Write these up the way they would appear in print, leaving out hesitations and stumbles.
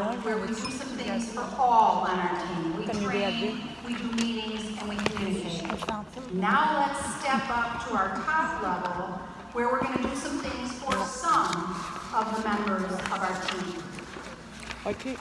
where we do some things for all on our team. We train, we do meetings, and we communicate. Now let's step up to our top level where we're going to do some things for some of the members of our team.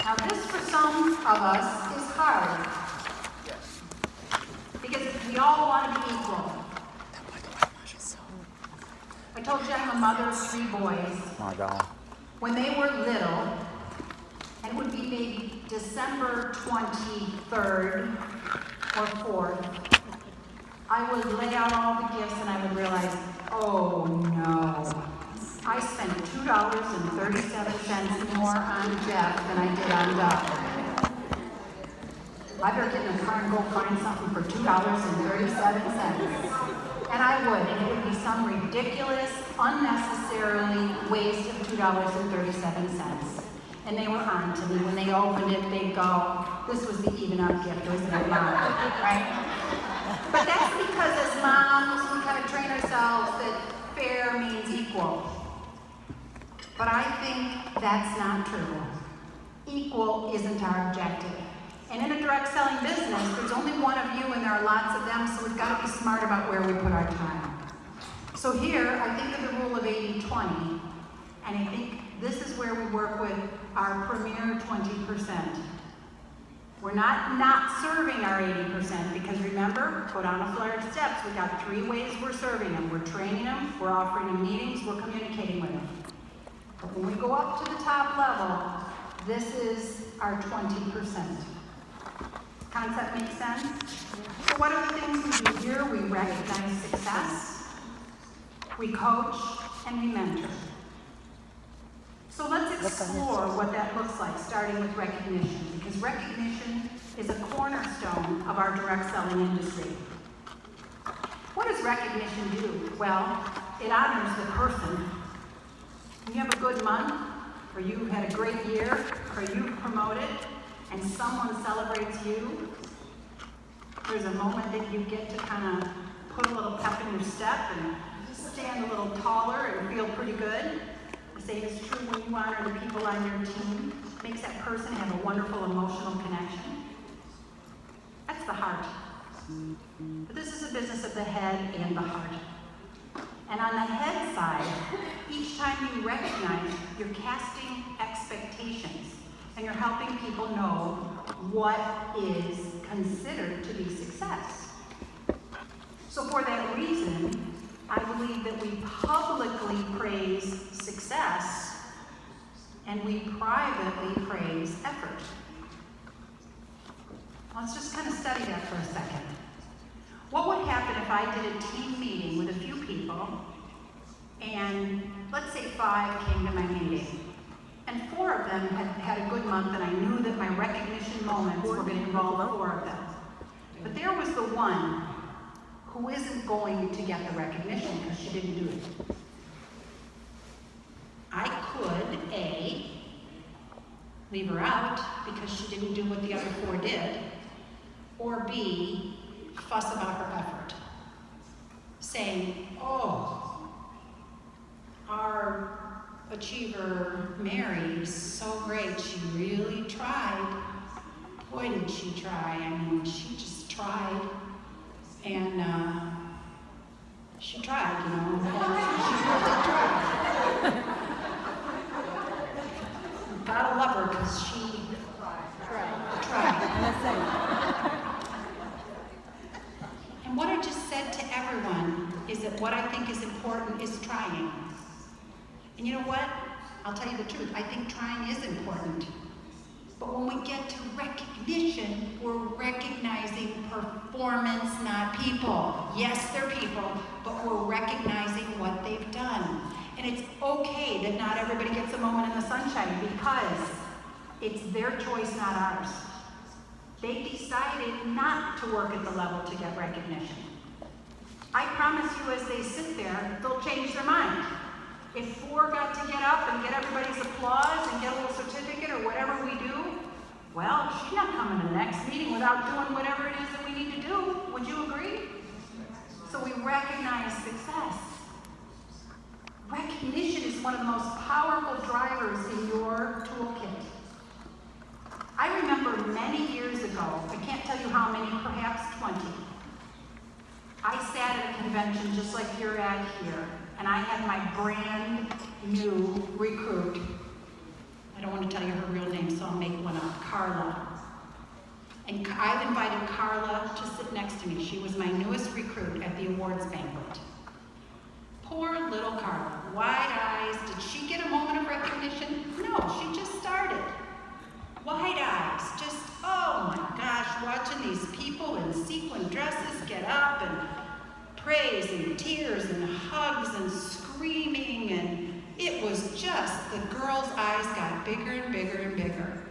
Now this for some of us is hard because we all want to be equal. I told you I'm a mother of 3 boys. When they were little, and it would be maybe December 23rd or 4th, I would lay out all the gifts and I would realize, oh no, I spent $2.37 more on Jeff than I did on Doug. I better get in the car and go find something for $2.37. And I would, and it would be some ridiculous, unnecessarily waste of $2.37. And they were on to me. When they opened it, they'd go, this was the even up gift, wasn't it, Mom? Right? But that's because as moms, we kind of train ourselves that fair means equal. But I think that's not true. Equal isn't our objective. And in a direct selling business, there's only one of you and there are lots of them, so we've got to be smart about where we put our time. So here, I think of the rule of 80-20, and I think this is where we work with our premier 20%. We're not serving our 80% because remember, put on a flyer of steps. We got 3 ways we're serving them. We're training them, we're offering them meetings, we're communicating with them. But when we go up to the top level, this is our 20%. Concept makes sense? So what are the things we do here? We recognize success, we coach, and we mentor. So let's explore what that looks like, starting with recognition, because recognition is a cornerstone of our direct selling industry. What does recognition do? Well, it honors the person. When you have a good month, or you've had a great year, or you've promoted, and someone celebrates you, there's a moment that you get to kind of put a little pep in your step and stand a little taller and feel pretty good. The same is true when you honor the people on your team. It makes that person have a wonderful emotional connection. That's the heart. But this is a business of the head and the heart. And on the head side, each time you recognize, you're casting expectations. And you're helping people know what is considered to be success. So for that reason, I believe that we publicly praise success and we privately praise effort. Let's just kind of study that for a second. What would happen if I did a team meeting with a few people and let's say 5 came to my meeting? And 4 of them had a good month, and I knew that my recognition moments were going to involve 4 of them. But there was the one who isn't going to get the recognition because she didn't do it. I could, A, leave her out because she didn't do what the other 4 did, or B, fuss about her effort, saying, oh, our achiever Mary is so great, she really tried. Boy, did she try. I mean, she just tried. And she tried, you know. She really tried. Gotta love her because she tried. And what I just said to everyone is that what I think is important is trying. And you know what? I'll tell you the truth. I think trying is important. But when we get to recognition, we're recognizing performance, not people. Yes, they're people, but we're recognizing what they've done. And it's okay that not everybody gets a moment in the sunshine because it's their choice, not ours. They decided not to work at the level to get recognition. I promise you, as they sit there, they'll change their mind. If 4 got to get up and get everybody's applause and get a little certificate or whatever we do, well, she's not coming to the next meeting without doing whatever it is that we need to do. Would you agree? So we recognize success. Recognition is one of the most powerful drivers in your toolkit. many years ago, I can't tell you how many, perhaps 20, I sat at a convention just like you're at here, and I had my brand new recruit. I don't want to tell you her real name, so I'll make one up, Carla. And I've invited Carla to sit next to me. She was my newest recruit at the awards banquet. Poor little Carla, wide eyes. Did she get a moment of recognition? No, she just started. Wide eyes, just, oh my gosh, watching these people in sequin dresses get up and praise and tears and hugs and screaming, and it was just, the girl's eyes got bigger and bigger and bigger.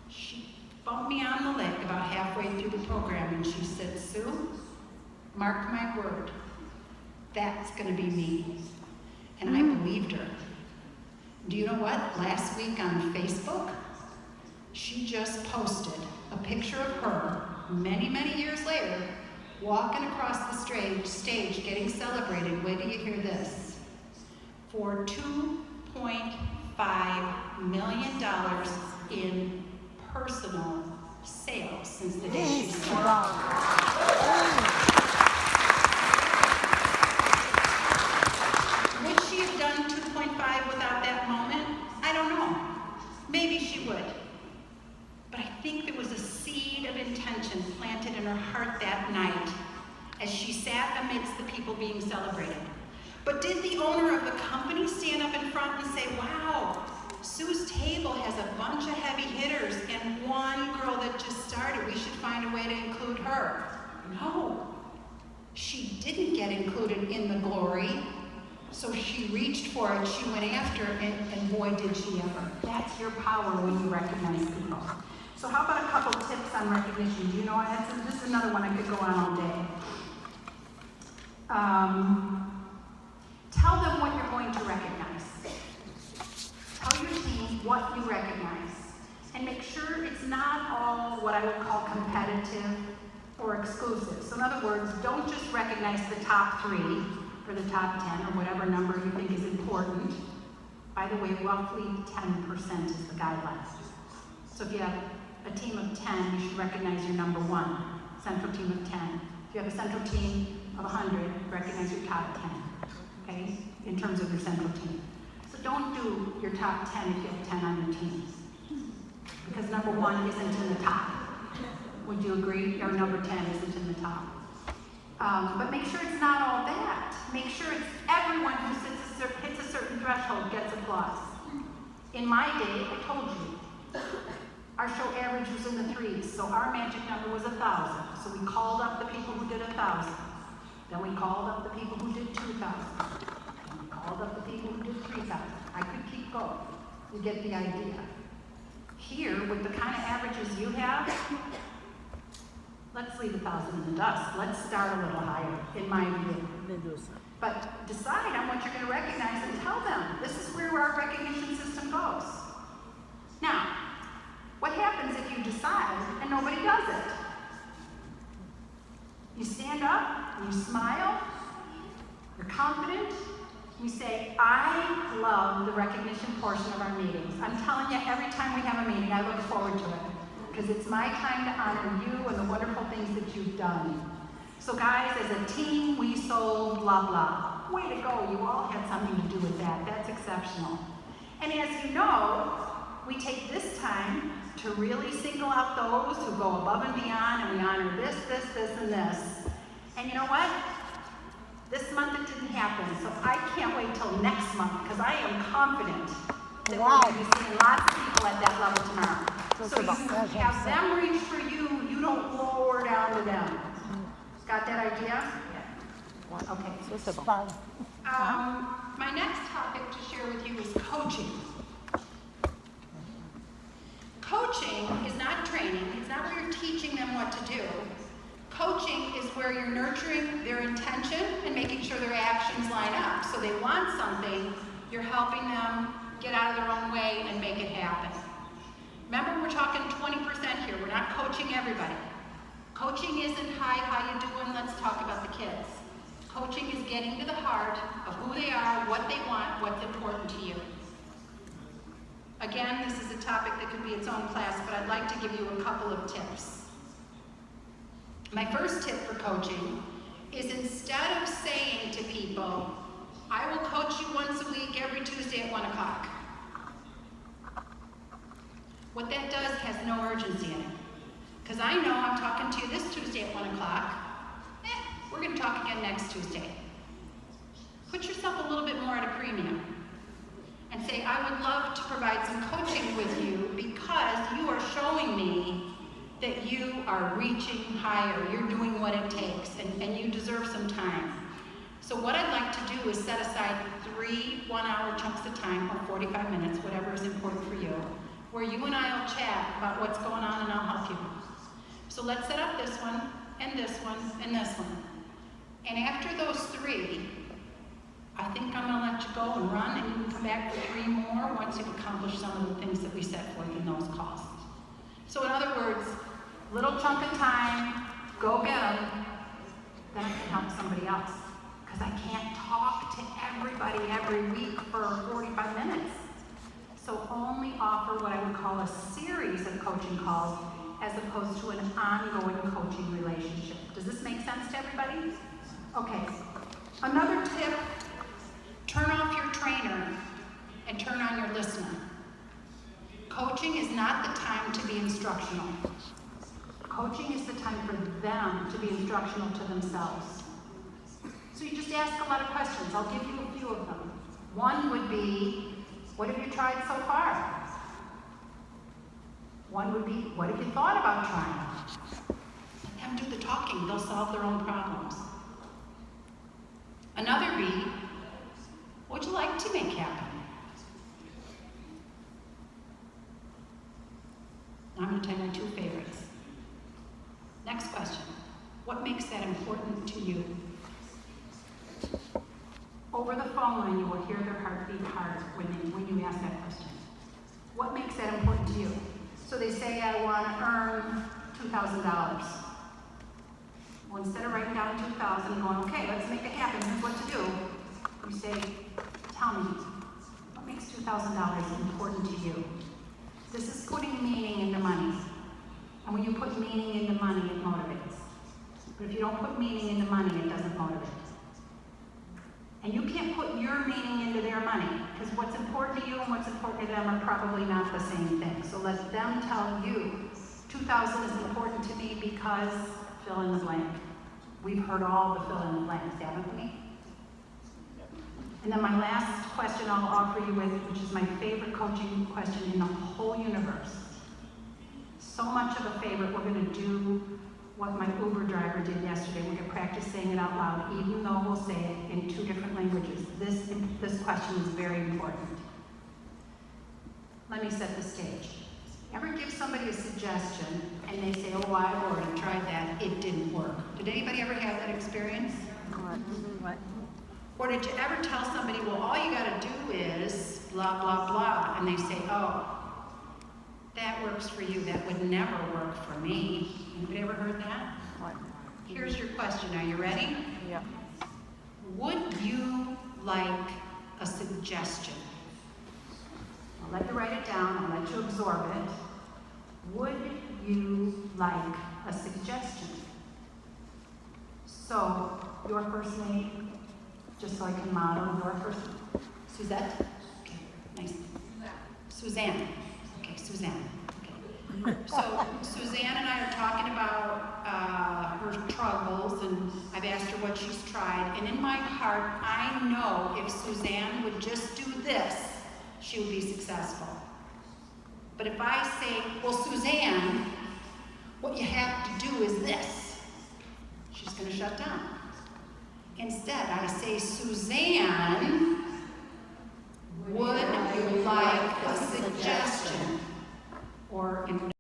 She bumped me on the leg about halfway through the program and she said, Sue, mark my word, that's going to be me. And I believed her. Do you know what? Last week on Facebook, she just posted a picture of her, many, many years later, walking across the stage getting celebrated. Wait till you hear this. For $2.5 million in personal sales since the day she started. Would she have done 2.5 without that moment? I don't know. Maybe she would. But I think there was a seed of intention planted in her heart that night as she sat amidst the people being celebrated. But did the owner of the company stand up in front and say, wow, Sue's table has a bunch of heavy hitters and one girl that just started. We should find a way to include her. No. She didn't get included in the glory. So she reached for it, she went after it, and boy did she ever. That's your power when you recognize people. So how about a couple tips on recognition? Do you know, this is another one I could go on all day. Tell them what you're going to recognize. Tell your team what you recognize. And make sure it's not all what I would call competitive or exclusive. So in other words, don't just recognize the top 3 or the top 10 or whatever number you think is important. By the way, roughly 10% is the guideline. So if you have a team of 10, you should recognize your number 1, central team of 10. If you have a central team of 100, recognize your top 10, okay, in terms of your central team. So don't do your top 10 if you have 10 on your team, because number 1 isn't in the top. Would you agree? Or number 10 isn't in the top. But make sure it's not all that. Make sure it's everyone who hits a certain threshold gets applause. In my day, I told you, our show average was in the 3s, so our magic number was 1,000. So we called up the people who did 1,000. Then we called up the people who did 2,000. Then we called up the people who did 3,000. I could keep going. You get the idea. Here, with the kind of averages you have, let's leave 1,000 in the dust. Let's start a little higher, in my view. But decide on what you're going to recognize and tell them. This is where our recognition system goes. Now, what happens if you decide and nobody does it? You stand up, and you smile, you're confident, you say, I love the recognition portion of our meetings. I'm telling you, every time we have a meeting, I look forward to it, because it's my time to honor you and the wonderful things that you've done. So guys, as a team, we sold blah, blah. Way to go, you all had something to do with that. That's exceptional. And as you know, we take this time to really single out those who go above and beyond, and we honor this, and this. And you know what? This month it didn't happen, so I can't wait till next month, because I am confident that we're going to be seeing lots of people at that level tomorrow. So you have them reach for you, you don't lower down to them. Got that idea? Yeah. Okay. My next topic to share with you is coaching. Coaching is not training. It's not where you're teaching them what to do. Coaching is where you're nurturing their intention and making sure their actions line up. So they want something, you're helping them get out of their own way and make it happen. Remember, we're talking 20% here. We're not coaching everybody. Coaching isn't, hi, how you doing? Let's talk about the kids. Coaching is getting to the heart of who they are, what they want, what's important to you. Again, again, this is a topic that could be its own class, but I'd like to give you a couple of tips. My first tip for coaching is instead of saying to people, I will coach you once a week every Tuesday at 1 o'clock. What that does has no urgency in it. Because I know I'm talking to you this Tuesday at 1 o'clock. We're going to talk again next Tuesday. Put yourself a little bit more at a premium. And say, I would love to provide some coaching with you because you are showing me that you are reaching higher. You're doing what it takes, and you deserve some time. So what I'd like to do is set aside 3 one-hour chunks of time, or 45 minutes, whatever is important for you, where you and I will chat about what's going on and I'll help you. So let's set up this one, and this one, and this one. And after those 3, I think I'm going to let you go and run, and you can come back for 3 more once you've accomplished some of the things that we set forth in those calls. So in other words, little chunk of time, go get them, then I can help somebody else. Because I can't talk to everybody every week for 45 minutes. So only offer what I would call a series of coaching calls as opposed to an ongoing coaching relationship. Does this make sense to everybody? Okay. Another tip, turn off your trainer and turn on your listener. Coaching is not the time to be instructional. Coaching is the time for them to be instructional to themselves. So you just ask a lot of questions. I'll give you a few of them. One would be, what have you tried so far? One would be, what have you thought about trying? Let them do the talking. They'll solve their own problems. Another be, what would you like to make happen? Now I'm going to tell you my 2 favorites. Next question. What makes that important to you? Over the phone line, you will hear their heartbeat hard when you ask that question. What makes that important to you? So they say, I want to earn $2,000. Well, instead of writing down 2,000 and going, okay, let's make it happen, here's what to do, you say, tell me, what makes $2,000 important to you? This is putting meaning into money. And when you put meaning into money, it motivates. But if you don't put meaning into money, it doesn't motivate. And you can't put your meaning into their money, because what's important to you and what's important to them are probably not the same thing. So let them tell you, 2,000 is important to me because fill in the blank. We've heard all the fill in the blanks, haven't we? And then my last question I'll offer you with, which is my favorite coaching question in the whole universe. So much of a favorite, we're going to do what my Uber driver did yesterday. We're going to practice saying it out loud, even though we'll say it in 2 different languages. This question is very important. Let me set the stage. Ever give somebody a suggestion and they say, oh, I've already tried that, it didn't work. Did anybody ever have that experience? What? Or did you ever tell somebody, well, all you got to do is blah, blah, blah, and they say, oh, that works for you, that would never work for me. Anybody ever heard that? What? Here's your question, are you ready? Yeah. Would you like a suggestion? I'll let you write it down, I'll let you absorb it. Would you like a suggestion? So, your first name, just so I can model your first name. Suzette? Okay, nice. Suzanne. Okay, Suzanne. Okay. So, Suzanne and I are talking about her troubles, and I've asked her what she's tried, and in my heart, I know if Suzanne would just do this, she would be successful. But if I say, well, Suzanne, what you have to do is this, she's going to shut down. Instead, I say, Suzanne, would you like a suggestion? Or in